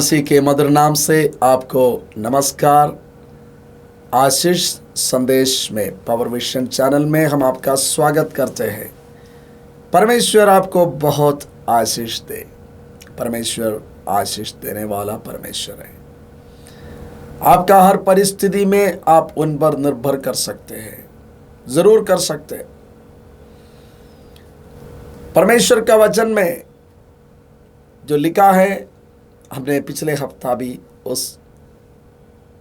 मसीह के मधुर नाम से आपको नमस्कार। आशीष संदेश में पावर विजन चैनल में हम आपका स्वागत करते हैं। परमेश्वर आपको बहुत आशीष दे। परमेश्वर आशीष देने वाला परमेश्वर है। आपका हर परिस्थिति में आप उन पर निर्भर कर सकते हैं, जरूर कर सकते हैं। परमेश्वर का वचन में जो लिखा है, हमने पिछले हफ्ता भी उस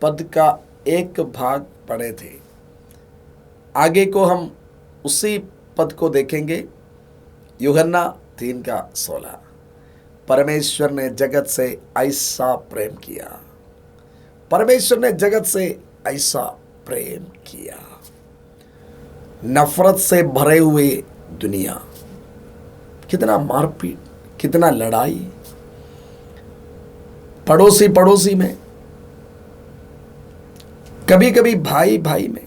पद का एक भाग पढ़े थे। आगे को हम उसी पद को देखेंगे। यूहन्ना 3:16। परमेश्वर ने जगत से ऐसा प्रेम किया। परमेश्वर ने जगत से ऐसा प्रेम किया। नफरत से भरे हुए दुनिया, कितना मारपीट, कितना लड़ाई, पड़ोसी में, कभी कभी भाई भाई में।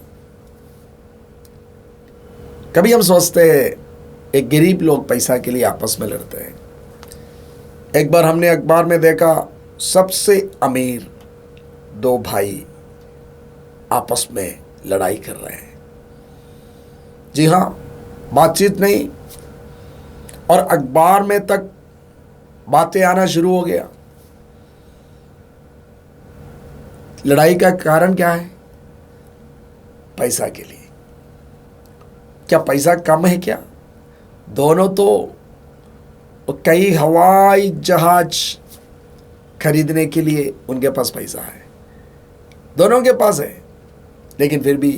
कभी हम सोचते हैं एक गरीब लोग पैसा के लिए आपस में लड़ते हैं। एक बार हमने अखबार में देखा, सबसे अमीर दो भाई आपस में लड़ाई कर रहे हैं। जी हाँ, बातचीत नहीं और अखबार में तक बातें आना शुरू हो गया। लड़ाई का कारण क्या है? पैसा के लिए। क्या पैसा कम है क्या? दोनों तो कई हवाई जहाज खरीदने के लिए उनके पास पैसा है, दोनों के पास है, लेकिन फिर भी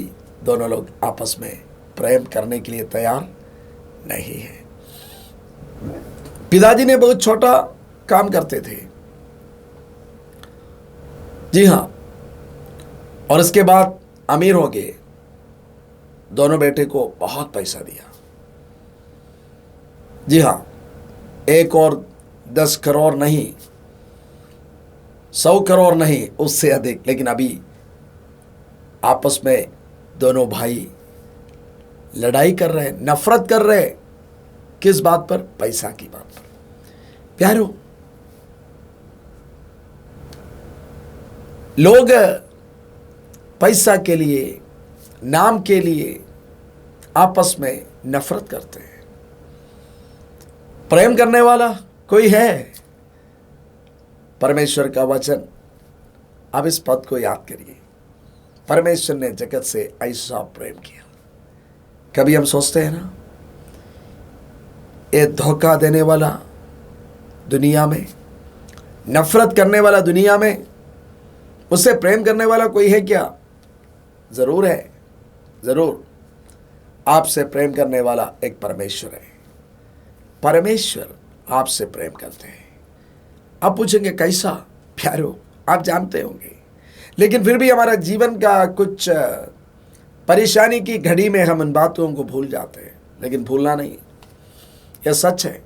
दोनों लोग आपस में प्रेम करने के लिए तैयार नहीं है। पिताजी ने बहुत छोटा काम करते थे, जी हाँ, और इसके बाद अमीर हो गए। दोनों बेटे को बहुत पैसा दिया। जी हाँ, 1 और 10 करोड़ नहीं, 100 करोड़ नहीं, उससे अधिक। लेकिन अभी आपस में दोनों भाई लड़ाई कर रहे हैं, नफरत कर रहे हैं। किस बात पर? पैसा की बात पर। प्यारो, लोग पैसा के लिए, नाम के लिए आपस में नफरत करते हैं। प्रेम करने वाला कोई है? परमेश्वर का वचन, अब इस पद को याद करिए। परमेश्वर ने जगत से ऐसा प्रेम किया। कभी हम सोचते हैं ना, ये धोखा देने वाला दुनिया में, नफरत करने वाला दुनिया में, उससे प्रेम करने वाला कोई है क्या? जरूर है, जरूर। आपसे प्रेम करने वाला एक परमेश्वर है। परमेश्वर आपसे प्रेम करते हैं। आप पूछेंगे कैसा? प्यारो, आप जानते होंगे, लेकिन फिर भी हमारा जीवन का कुछ परेशानी की घड़ी में हम इन बातों को भूल जाते हैं। लेकिन भूलना नहीं, यह सच है।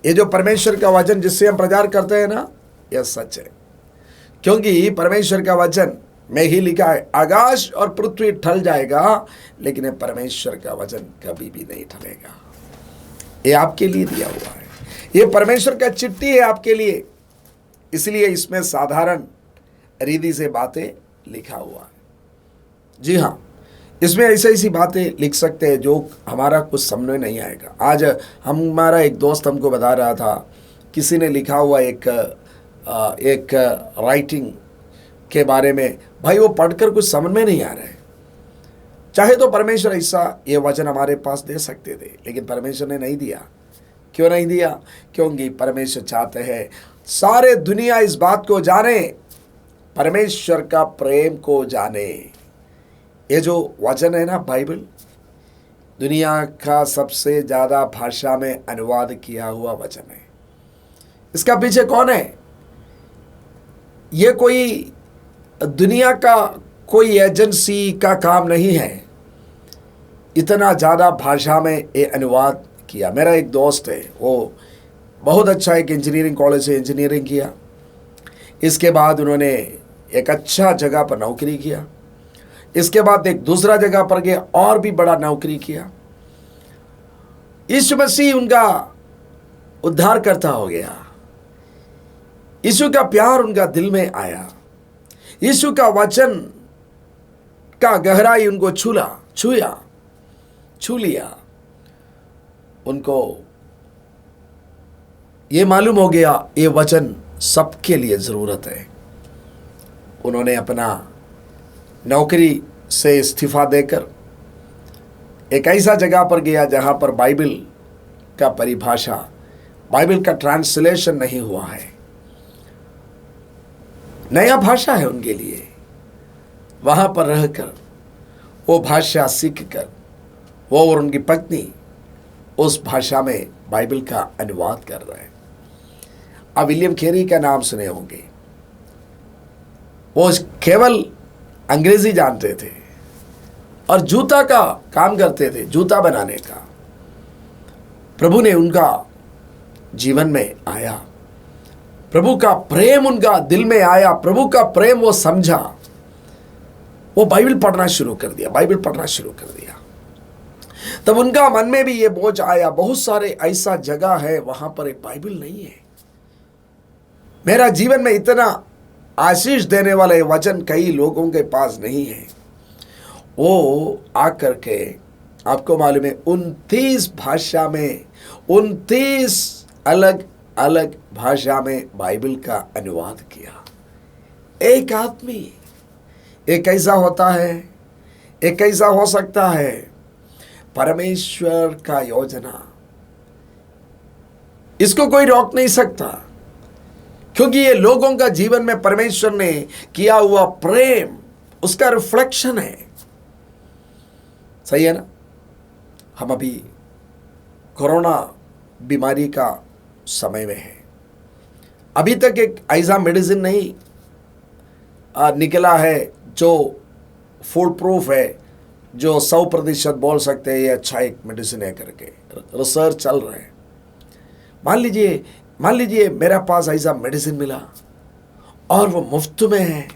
ये जो परमेश्वर का वचन जिससे हम प्रचार करते हैं ना, यह सच है। क्योंकि परमेश्वर का वचन में ही लिखा है, आकाश और पृथ्वी टल जाएगा, लेकिन ये परमेश्वर का वचन कभी भी नहीं टलेगा। ये आपके लिए दिया हुआ है। ये परमेश्वर का चिट्ठी है आपके लिए, इसलिए इसमें साधारण रीति से बातें लिखा हुआ है। जी हाँ, इसमें ऐसी बातें लिख सकते हैं जो हमारा कुछ समझ में नहीं आएगा। आज हमारा एक दोस्त हमको बता रहा था, किसी ने लिखा हुआ एक राइटिंग के बारे में, भाई वो पढ़कर कुछ समझ में नहीं आ रहा है। चाहे तो परमेश्वर ऐसा ये वचन हमारे पास दे सकते थे, लेकिन परमेश्वर ने नहीं दिया। क्यों नहीं दिया? क्योंकि परमेश्वर चाहते हैं सारे दुनिया इस बात को जाने, परमेश्वर का प्रेम को जाने। ये जो वचन है ना, बाइबल, दुनिया का सबसे ज्यादा भाषा में अनुवाद किया हुआ वचन है। इसका पीछे कौन है? ये कोई दुनिया का कोई एजेंसी का काम नहीं है। इतना ज़्यादा भाषा में ये अनुवाद किया। मेरा एक दोस्त है, वो बहुत अच्छा एक इंजीनियरिंग कॉलेज से इंजीनियरिंग किया। इसके बाद उन्होंने एक अच्छा जगह पर नौकरी किया। इसके बाद एक दूसरा जगह पर गए और भी बड़ा नौकरी किया। यीशु मसीह उनका उद्धारकर्ता हो गया। यीशु का प्यार उनका दिल में आया, यीशु का वचन का गहराई उनको छू लिया। उनको ये मालूम हो गया ये वचन सबके लिए ज़रूरत है। उन्होंने अपना नौकरी से इस्तीफा देकर एक ऐसा जगह पर गया जहाँ पर बाइबल का परिभाषा, बाइबल का ट्रांसलेशन नहीं हुआ है, नया भाषा है उनके लिए। वहाँ पर रहकर वो भाषा सीखकर वो और उनकी पत्नी उस भाषा में बाइबल का अनुवाद कर रहे हैं। आप विलियम कैरी का नाम सुने होंगे। वो केवल अंग्रेजी जानते थे और जूता का काम करते थे, जूता बनाने का। प्रभु ने उनका जीवन में आया, प्रभु का प्रेम उनका दिल में आया, प्रभु का प्रेम वो समझा, वो बाइबल पढ़ना शुरू कर दिया। तब उनका मन में भी ये बोझ आया, बहुत सारे ऐसा जगह है वहां पर एक बाइबल नहीं है, मेरा जीवन में इतना आशीष देने वाले वचन कई लोगों के पास नहीं है। वो आकर के आपको मालूम है 29 भाषा में, 29 अलग अलग भाषा में बाइबल का अनुवाद किया। एक आदमी, एक कैसा होता है, एक कैसा हो सकता है। परमेश्वर का योजना, इसको कोई रोक नहीं सकता, क्योंकि ये लोगों का जीवन में परमेश्वर ने किया हुआ प्रेम उसका रिफ्लेक्शन है। सही है ना। हम अभी कोरोना बीमारी का समय में है। अभी तक एक ऐसा मेडिसिन नहीं निकला है जो फुल प्रूफ है, जो 100% बोल सकते हैं ये अच्छा एक मेडिसिन है करके। रिसर्च चल रहा है। मान लीजिए मेरे पास ऐसा मेडिसिन मिला और वो मुफ्त में है,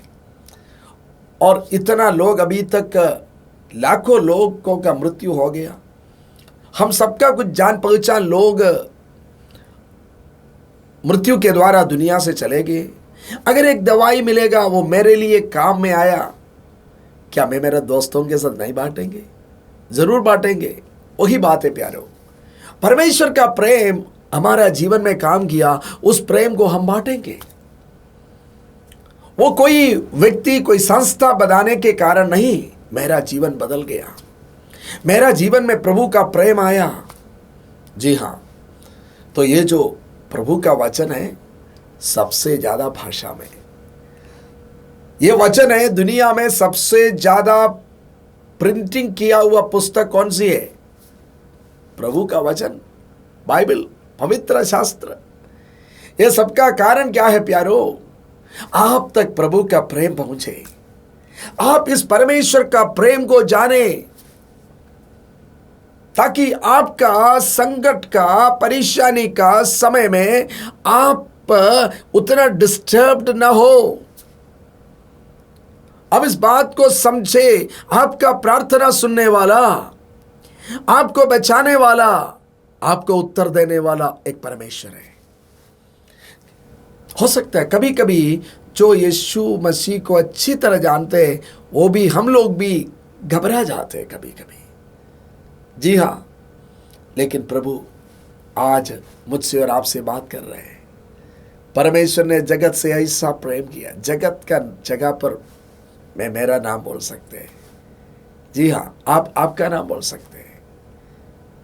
और इतना लोग अभी तक लाखों लोगों का मृत्यु हो गया। हम सबका कुछ जान पहचान लोग मृत्यु के द्वारा दुनिया से चले गए। अगर एक दवाई मिलेगा वो मेरे लिए काम में आया, क्या मैं मेरे दोस्तों के साथ नहीं बांटेंगे? जरूर बांटेंगे। वही बात है प्यारो, परमेश्वर का प्रेम हमारा जीवन में काम किया, उस प्रेम को हम बांटेंगे। वो कोई व्यक्ति, कोई संस्था बनाने के कारण नहीं, मेरा जीवन बदल गया, मेरा जीवन में प्रभु का प्रेम आया। जी हाँ, तो ये जो प्रभु का वचन है सबसे ज्यादा भाषा में, ये वचन है दुनिया में सबसे ज्यादा प्रिंटिंग किया हुआ पुस्तक कौन सी है? प्रभु का वचन, बाइबल, पवित्र शास्त्र। ये सबका कारण क्या है प्यारो? आप तक प्रभु का प्रेम पहुंचे, आप इस परमेश्वर का प्रेम को जाने, ताकि आपका संकट का, परेशानी का समय में आप उतना डिस्टर्ब्ड ना हो। अब इस बात को समझे, आपका प्रार्थना सुनने वाला, आपको बचाने वाला, आपको उत्तर देने वाला एक परमेश्वर है। हो सकता है कभी कभी जो यीशु मसीह को अच्छी तरह जानते हैं वो भी, हम लोग भी घबरा जाते हैं कभी कभी। जी हाँ, लेकिन प्रभु आज मुझसे और आपसे बात कर रहे हैं। परमेश्वर ने जगत से ऐसा प्रेम किया, जगत का जगह पर मैं मेरा नाम बोल सकते हैं। जी हाँ, आप आपका नाम बोल सकते हैं।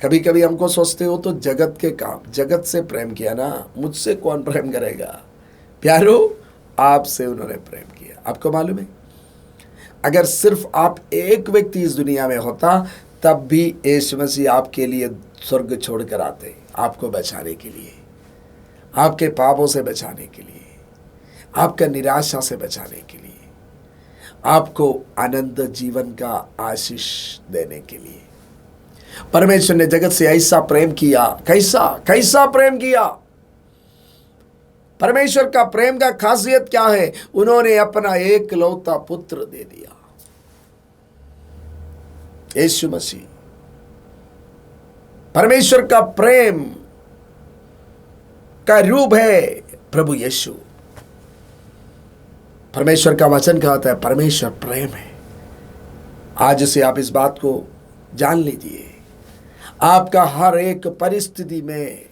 कभी कभी हमको सोचते हो तो जगत के काम, जगत से प्रेम किया ना, मुझसे कौन प्रेम करेगा? प्यारो, आपसे उन्होंने प्रेम किया। आपको मालूम है, अगर सिर्फ आप एक व्यक्ति इस दुनिया में होता तब भी यीशु मसीह आपके लिए स्वर्ग छोड़कर आते, आपको बचाने के लिए, आपके पापों से बचाने के लिए, आपका निराशा से बचाने के लिए, आपको आनंद जीवन का आशीष देने के लिए। परमेश्वर ने जगत से ऐसा प्रेम किया। कैसा प्रेम किया? परमेश्वर का प्रेम का खासियत क्या है? उन्होंने अपना एकलौता पुत्र दे दिया, यीशु मसीह। परमेश्वर का प्रेम का रूप है प्रभु यीशु। परमेश्वर का वचन कहता है परमेश्वर प्रेम है। आज से आप इस बात को जान लीजिए, आपका हर एक परिस्थिति में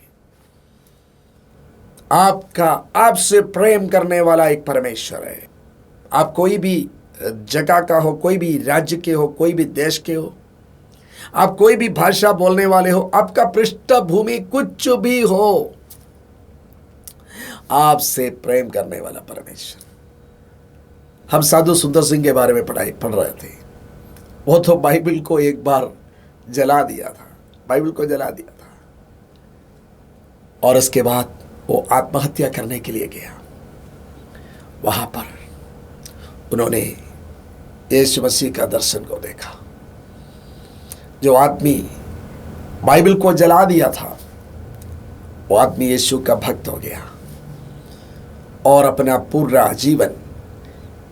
आपसे प्रेम करने वाला एक परमेश्वर है। आप कोई भी जगह का हो, कोई भी राज्य के हो, कोई भी देश के हो, आप कोई भी भाषा बोलने वाले हो, आपका पृष्ठभूमि कुछ भी हो, आपसे प्रेम करने वाला परमेश्वर। हम साधु सुंदर सिंह के बारे में पढ़ रहे थे। वो तो बाइबल को एक बार जला दिया था, बाइबल को जला दिया था, और उसके बाद वो आत्महत्या करने के लिए गया। वहां पर उन्होंने यीशु मसीह का दर्शन को देखा। जो आदमी बाइबल को जला दिया था, वो आदमी यीशु का भक्त हो गया और अपना पूरा जीवन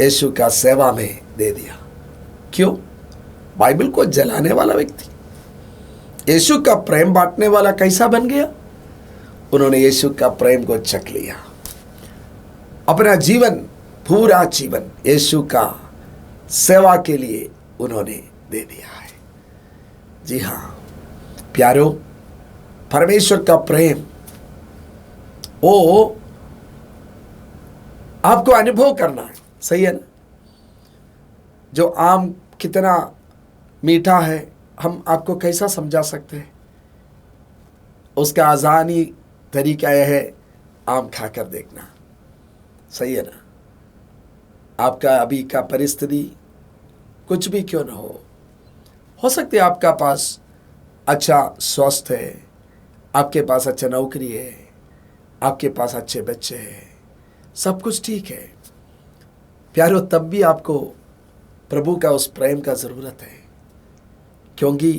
यीशु का सेवा में दे दिया। क्यों? बाइबल को जलाने वाला व्यक्ति यीशु का प्रेम बांटने वाला कैसा बन गया? उन्होंने यीशु का प्रेम को चख लिया। अपना जीवन, पूरा जीवन यीशु का सेवा के लिए उन्होंने दे दिया है। जी हाँ प्यारो, परमेश्वर का प्रेम वो आपको अनुभव करना है, सही है ना? जो आम कितना मीठा है, हम आपको कैसा समझा सकते हैं? उसका आसानी तरीका यह है, आम खाकर देखना, सही है ना? आपका अभी का परिस्थिति कुछ भी क्यों ना हो सकती है आपका पास अच्छा स्वास्थ्य है, आपके पास अच्छा नौकरी है, आपके पास अच्छे बच्चे हैं, सब कुछ ठीक है प्यारो, तब भी आपको प्रभु का उस प्रेम का ज़रूरत है। क्योंकि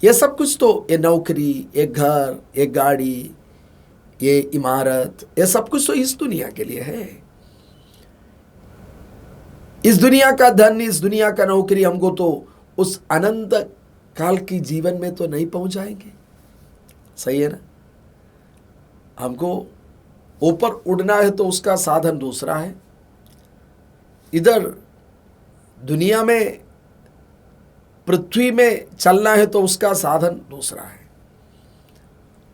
ये सब कुछ तो, ये नौकरी, एक घर, एक गाड़ी, ये इमारत, ये सब कुछ तो इस दुनिया के लिए है। इस दुनिया का धन, इस दुनिया का नौकरी हमको तो उस अनंत काल की जीवन में तो नहीं पहुंचाएंगे, सही है ना? हमको ऊपर उड़ना है तो उसका साधन दूसरा है, इधर दुनिया में पृथ्वी में चलना है तो उसका साधन दूसरा है।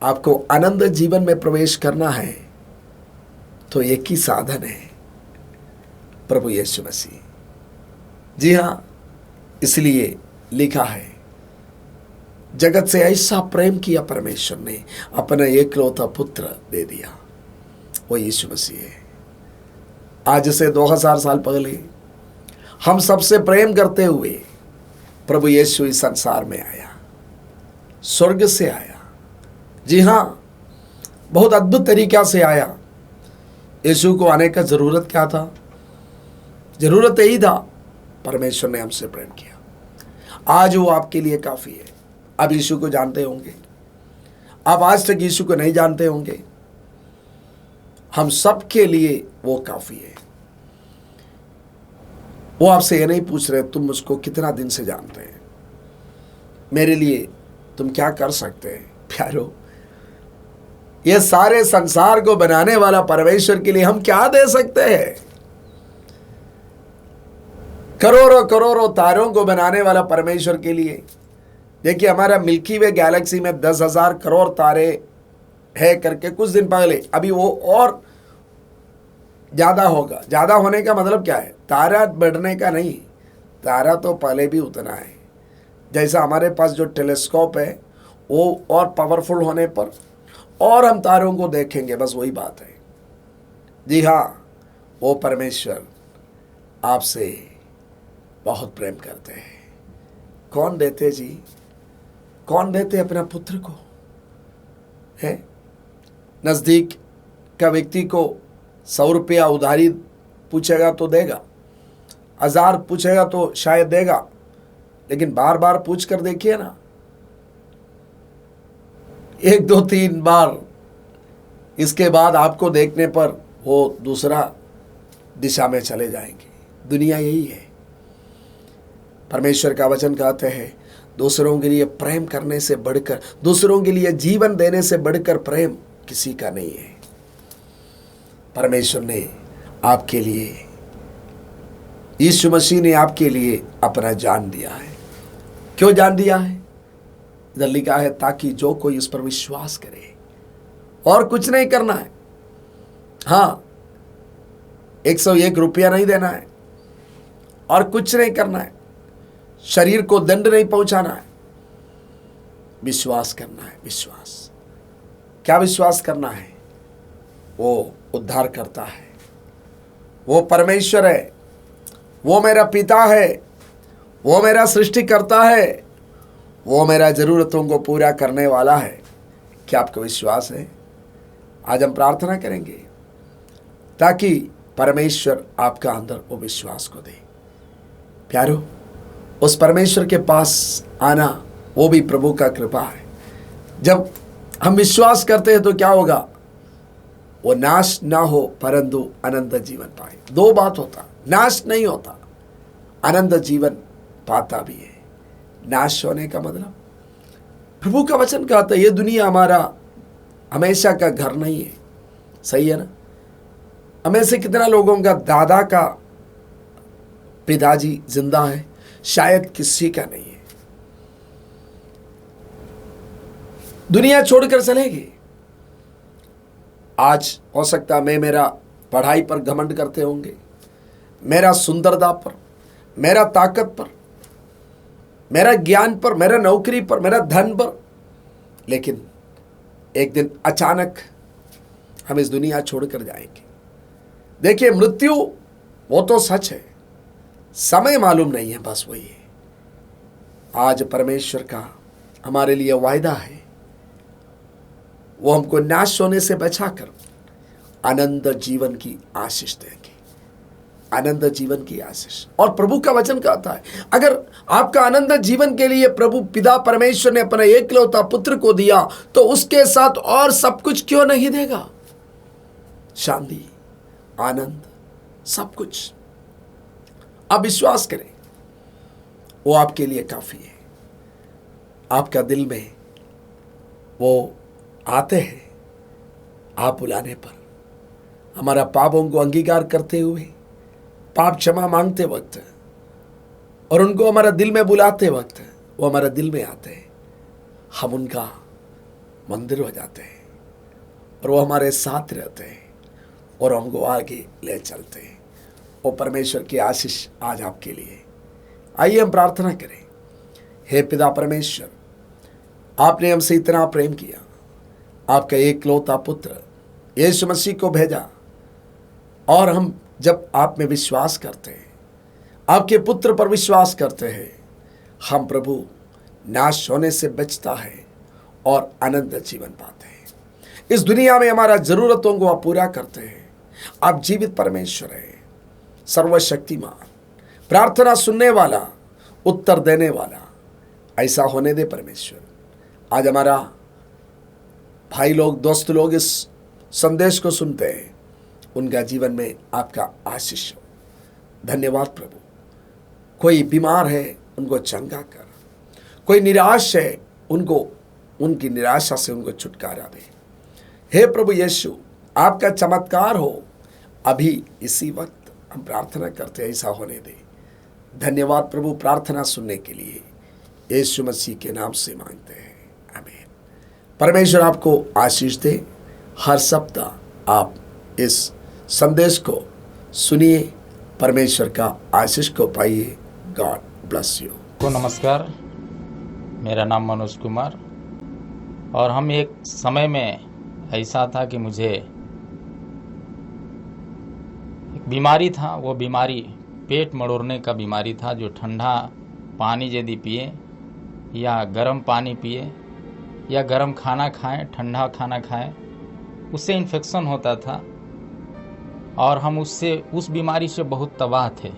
आपको आनंद जीवन में प्रवेश करना है तो एक ही साधन है, प्रभु यीशु मसीह। जी हाँ, इसलिए लिखा है, जगत से ऐसा प्रेम किया परमेश्वर ने, अपना एकलौता पुत्र दे दिया, वो यीशु मसीह है। आज से 2000 साल पहले हम सबसे प्रेम करते हुए प्रभु यीशु इस संसार में आया, स्वर्ग से आया। जी हाँ, बहुत अद्भुत तरीका से आया। यीशु को आने का जरूरत क्या था? जरूरत यही था, परमेश्वर ने हमसे प्रेम किया। आज वो आपके लिए काफी है। आप यीशु को जानते होंगे, आप आज तक यीशु को नहीं जानते होंगे, हम सब के लिए वो काफी है। वो आपसे ये नहीं पूछ रहे तुम मुझको कितना दिन से जानते हैं, मेरे लिए तुम क्या कर सकते हैं। प्यारो, ये सारे संसार को बनाने वाला परमेश्वर के लिए हम क्या दे सकते हैं? करोड़ों करोड़ों तारों को बनाने वाला परमेश्वर के लिए, देखिए हमारा मिल्की वे गैलेक्सी में 10,000 करोड़ तारे है करके कुछ दिन पहले, अभी वो और ज्यादा होगा। ज्यादा होने का मतलब क्या है? तारा बढ़ने का नहीं, तारा तो पहले भी उतना है। जैसा हमारे पास जो टेलीस्कोप है वो और पावरफुल होने पर और हम तारों को देखेंगे, बस वही बात है। जी हाँ, वो परमेश्वर आपसे बहुत प्रेम करते हैं। कौन देते जी? कौन देते अपना पुत्र को? है नजदीक का व्यक्ति को 100 रुपया उधारी पूछेगा तो देगा, 1000 पूछेगा तो शायद देगा, लेकिन बार बार पूछ कर देखिए ना, 1 2 3 बार, इसके बाद आपको देखने पर वो दूसरा दिशा में चले जाएंगे। दुनिया यही है। परमेश्वर का वचन कहते हैं, दूसरों के लिए प्रेम करने से बढ़कर, दूसरों के लिए जीवन देने से बढ़कर प्रेम किसी का नहीं है। परमेश्वर ने आपके लिए यीशु मसीह ने आपके लिए अपना जान दिया है। क्यों जान दिया है? इधर लिखा है ताकि जो कोई इस पर विश्वास करे, और कुछ नहीं करना है। हाँ, 101 रुपया नहीं देना है और कुछ नहीं करना है, शरीर को दंड नहीं पहुंचाना है, विश्वास करना है। विश्वास, क्या विश्वास करना है? वो उद्धार करता है, वो परमेश्वर है, वो मेरा पिता है, वो मेरा सृष्टि करता है, वो मेरा जरूरतों को पूरा करने वाला है। क्या आपको विश्वास है? आज हम प्रार्थना करेंगे ताकि परमेश्वर आपका अंदर वो विश्वास को दे। प्यारो, उस परमेश्वर के पास आना वो भी प्रभु का कृपा है। जब हम विश्वास करते हैं तो क्या होगा? वो नाश ना हो परंतु अनंत जीवन पाए। दो बात होता, नाश नहीं होता, अनंत जीवन पाता भी है। नाश होने का मतलब, प्रभु का वचन कहता है ये दुनिया हमारा हमेशा का घर नहीं है। सही है ना? हमें से कितना लोगों का दादा का पिताजी जिंदा है, शायद किसी का नहीं है। दुनिया छोड़कर चलेगी। आज हो सकता है मैं मेरा पढ़ाई पर घमंड करते होंगे, मेरा सुंदरता पर, मेरा ताकत पर, मेरा ज्ञान पर, मेरा नौकरी पर, मेरा धन पर, लेकिन एक दिन अचानक हम इस दुनिया छोड़कर जाएंगे। देखिए, मृत्यु वो तो सच है, समय मालूम नहीं है, बस वही है। आज परमेश्वर का हमारे लिए वायदा है, वो हमको नाश होने से बचाकर अनंत जीवन की आशीष देंगे। अनंत जीवन की आशीष। और प्रभु का वचन कहता है अगर आपका अनंत जीवन के लिए प्रभु पिता परमेश्वर ने अपना एकलौता पुत्र को दिया तो उसके साथ और सब कुछ क्यों नहीं देगा? शांति, आनंद, सब कुछ। आप विश्वास करें, वो आपके लिए काफी है। आपका दिल में वो आते हैं आप बुलाने पर। हमारा पापों को अंगीकार करते हुए, पाप क्षमा मांगते वक्त और उनको हमारा दिल में बुलाते वक्त वो हमारा दिल में आते हैं। हम उनका मंदिर हो जाते हैं और वो हमारे साथ रहते हैं और हमको आगे ले चलते हैं। वो परमेश्वर की आशीष आज आपके लिए। आइए हम प्रार्थना करें। हे पिता परमेश्वर, आपने हमसे इतना प्रेम किया, आपका एकलौता पुत्र यीशु मसीह को भेजा, और हम जब आप में विश्वास करते हैं, आपके पुत्र पर विश्वास करते हैं, हम प्रभु नाश होने से बचता है और अनंत जीवन पाते हैं। इस दुनिया में हमारा जरूरतों को आप पूरा करते हैं। आप जीवित परमेश्वर हैं, सर्वशक्तिमान, प्रार्थना सुनने वाला, उत्तर देने वाला। ऐसा होने दे परमेश्वर। आज हमारा भाई लोग, दोस्त लोग इस संदेश को सुनते हैं, उनका जीवन में आपका आशीष हो। धन्यवाद प्रभु। कोई बीमार है उनको चंगा कर, कोई निराश है उनको उनकी निराशा से उनको छुटकारा दे। हे प्रभु यीशु, आपका चमत्कार हो अभी इसी वक्त। हम प्रार्थना करते हैं ऐसा होने दे। धन्यवाद प्रभु, प्रार्थना सुनने के लिए यीशु मसीह के नाम से मांगते हैं, आमीन। परमेश्वर आपको आशीष दे। हर सप्ताह आप इस संदेश को सुनिए, परमेश्वर का आशीष को पाइए। God bless you. को नमस्कार, मेरा नाम मनोज कुमार। और हम एक समय में ऐसा था कि मुझे एक बीमारी था। वो बीमारी पेट मरोड़ने का बीमारी था, जो ठंडा पानी यदि पिए या गर्म पानी पिए या गर्म खाना खाएं, ठंडा खाना खाएं, उससे इन्फेक्शन होता था। और हम उस बीमारी से बहुत तबाह थे,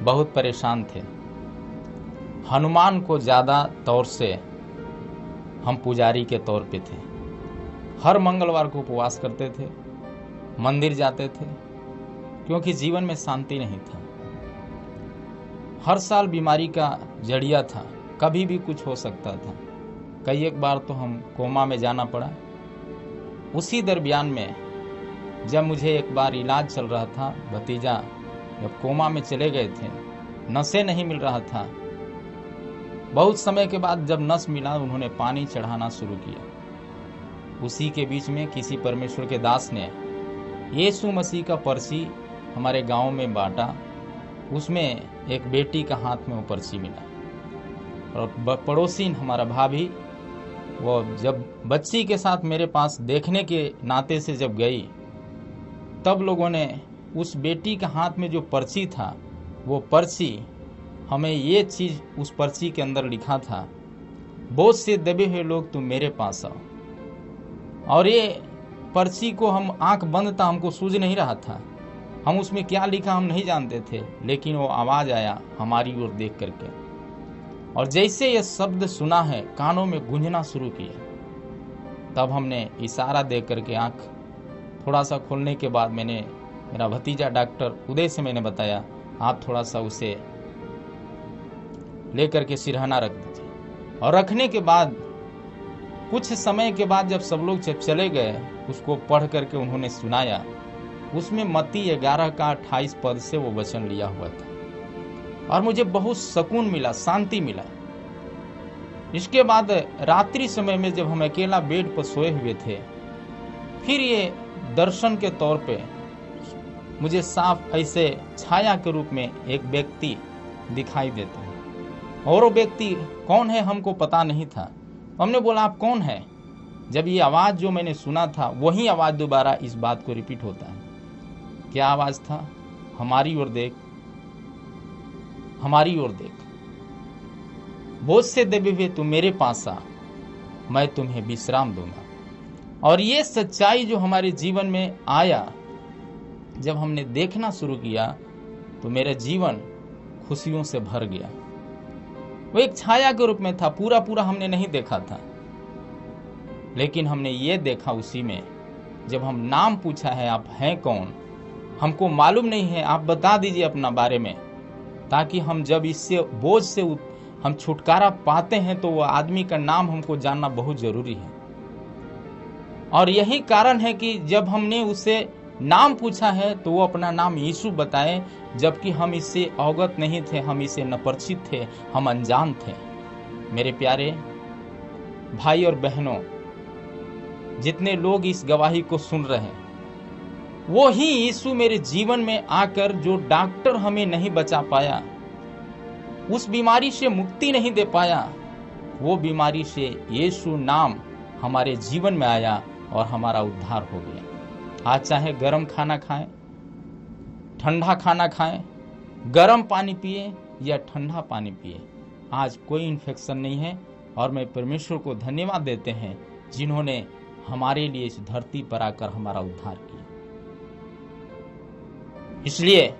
बहुत परेशान थे। हनुमान को ज़्यादा तौर से हम पुजारी के तौर पे थे। हर मंगलवार को उपवास करते थे, मंदिर जाते थे, क्योंकि जीवन में शांति नहीं था। हर साल बीमारी का जड़िया था, कभी भी कुछ हो सकता था। कई एक बार तो हम कोमा में जाना पड़ा। उसी दरमियान में जब मुझे एक बार इलाज चल रहा था, भतीजा जब कोमा में चले गए थे, नशे नहीं मिल रहा था, बहुत समय के बाद जब नस मिला उन्होंने पानी चढ़ाना शुरू किया। उसी के बीच में किसी परमेश्वर के दास ने यीशु मसीह का पर्ची हमारे गांव में बांटा। उसमें एक बेटी का हाथ में वो पर्ची मिला और पड़ोसी हमारा भाभी वो जब बच्ची के साथ मेरे पास देखने के नाते से जब गई, तब लोगों ने उस बेटी के हाथ में जो पर्ची था, वो पर्ची हमें ये चीज़ उस पर्ची के अंदर लिखा था, बोझ से दबे हुए लोग तुम मेरे पास आओ। और ये पर्ची को हम आंख बंद था, हमको सूझ नहीं रहा था, हम उसमें क्या लिखा हम नहीं जानते थे, लेकिन वो आवाज़ आया हमारी ओर देख करके, और जैसे ये शब्द सुना है कानों में गूंजना शुरू किया। तब हमने इशारा दे करके आंख थोड़ा सा खोलने के बाद मैंने मेरा भतीजा डॉक्टर उदय से मैंने बताया, आप थोड़ा सा उसे लेकर के सिरहाना रख दीजिए। और रखने के बाद कुछ समय के बाद जब सब लोग चले गए, उसको पढ़ करके उन्होंने सुनाया। उसमें मत्ती 11 का 28 पद से वो वचन लिया हुआ था और मुझे बहुत सुकून मिला, शांति मिला। इसके बाद रात्रि समय में जब हम अकेला बेड पर सोए हुए थे, फिर ये दर्शन के तौर पे मुझे साफ ऐसे छाया के रूप में एक व्यक्ति दिखाई देता है, और वो व्यक्ति कौन है हमको पता नहीं था। हमने बोला आप कौन है? जब ये आवाज़ जो मैंने सुना था वही आवाज़ दोबारा इस बात को रिपीट होता है। क्या आवाज़ था? हमारी ओर देख, हमारी ओर देख, बोझ से दबे हुए तुम मेरे पास आ, मैं तुम्हें विश्राम दूंगा। और ये सच्चाई जो हमारे जीवन में आया, जब हमने देखना शुरू किया तो मेरा जीवन खुशियों से भर गया। वो एक छाया के रूप में था, पूरा पूरा हमने नहीं देखा था, लेकिन हमने ये देखा उसी में। जब हम नाम पूछा है आप हैं कौन, हमको मालूम नहीं है, आप बता दीजिए अपना बारे में, ताकि हम जब इससे बोझ से हम छुटकारा पाते हैं तो वो आदमी का नाम हमको जानना बहुत जरूरी है। और यही कारण है कि जब हमने उससे नाम पूछा है तो वो अपना नाम यीशु बताए, जबकि हम इससे अवगत नहीं थे, हम इसे न परिचित थे, हम अनजान थे। मेरे प्यारे भाई और बहनों, जितने लोग इस गवाही को सुन रहे हैं, वो ही यीशु मेरे जीवन में आकर जो डॉक्टर हमें नहीं बचा पाया, उस बीमारी से मुक्ति नहीं दे पाया, वो बीमारी से यीशु नाम हमारे जीवन में आया और हमारा उद्धार हो गया। आज चाहे गर्म खाना खाएं, ठंडा खाना खाएं, गर्म पानी पिए या ठंडा पानी पिए, आज कोई इन्फेक्शन नहीं है। और मैं परमेश्वर को धन्यवाद देते हैं जिन्होंने हमारे लिए इस धरती पर आकर हमारा उद्धार किया। इसलिए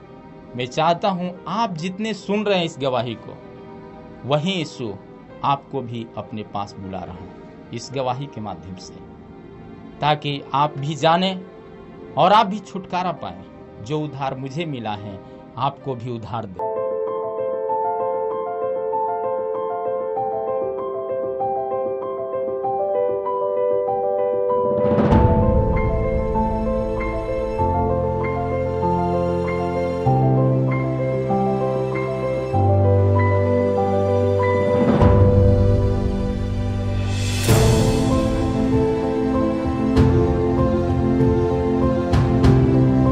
मैं चाहता हूं आप जितने सुन रहे हैं इस गवाही को, वही यीशु आपको भी अपने पास बुला रहा है इस गवाही के माध्यम से, ताकि आप भी जाने और आप भी छुटकारा पाएं। जो उद्धार मुझे मिला है आपको भी उद्धार दे।